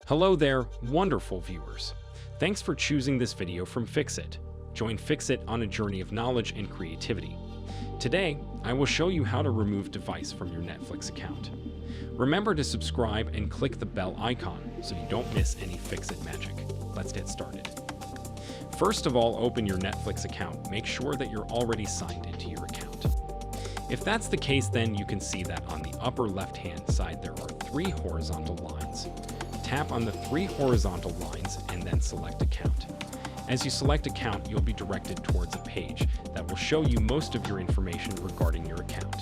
Hello there, wonderful viewers. Thanks for choosing this video from Fixit. Join Fixit on a journey of knowledge and creativity. Today, I will show you how to remove device from your Netflix account. Remember to subscribe and click the bell icon so you don't miss any Fixit magic. Let's get started. First of all, open your Netflix account. Make sure that you're already signed into your account. If that's the case, then you can see that on the upper left-hand side there are 3 horizontal lines. Tap on the 3 horizontal lines and then select Account. As you select Account, you'll be directed towards a page that will show you most of your information regarding your account.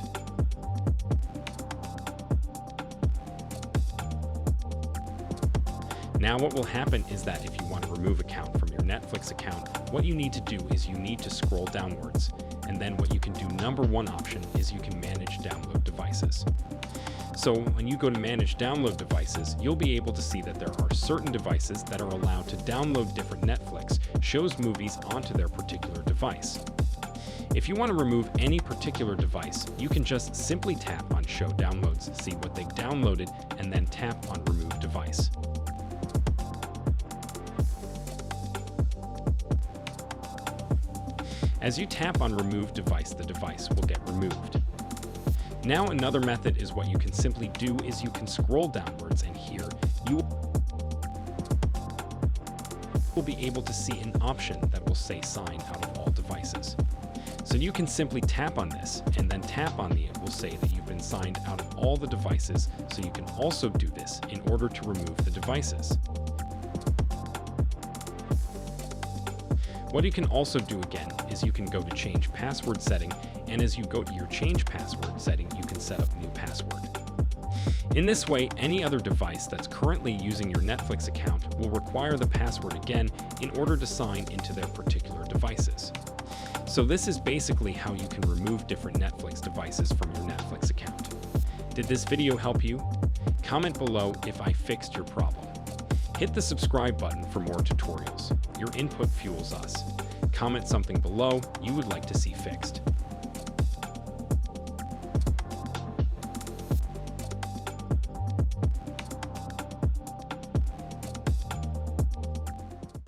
Now what will happen is that if you want to remove account from your Netflix account, what you need to do is you need to scroll downwards, and then what you can do, number 1 option, is you can manage download devices. So when you go to manage download devices, you'll be able to see that there are certain devices that are allowed to download different Netflix shows movies onto their particular device. If you want to remove any particular device, you can just simply tap on Show Downloads, see what they downloaded, and then tap on Remove Device. As you tap on Remove Device, the device will get removed. Now another method is what you can simply do is you can scroll downwards, and here you will be able to see an option that will say Sign out of all devices. So you can simply tap on this and then tap on it will say that you've been signed out of all the devices, so you can also do this in order to remove the devices. What you can also do again is you can go to Change Password Setting, and as you go to your Change Password setting, you can set up new password. In this way, any other device that's currently using your Netflix account will require the password again in order to sign into their particular devices. So this is basically how you can remove different Netflix devices from your Netflix account. Did this video help you? Comment below if I fixed your problem. Hit the subscribe button for more tutorials. Your input fuels us. Comment something below you would like to see fixed.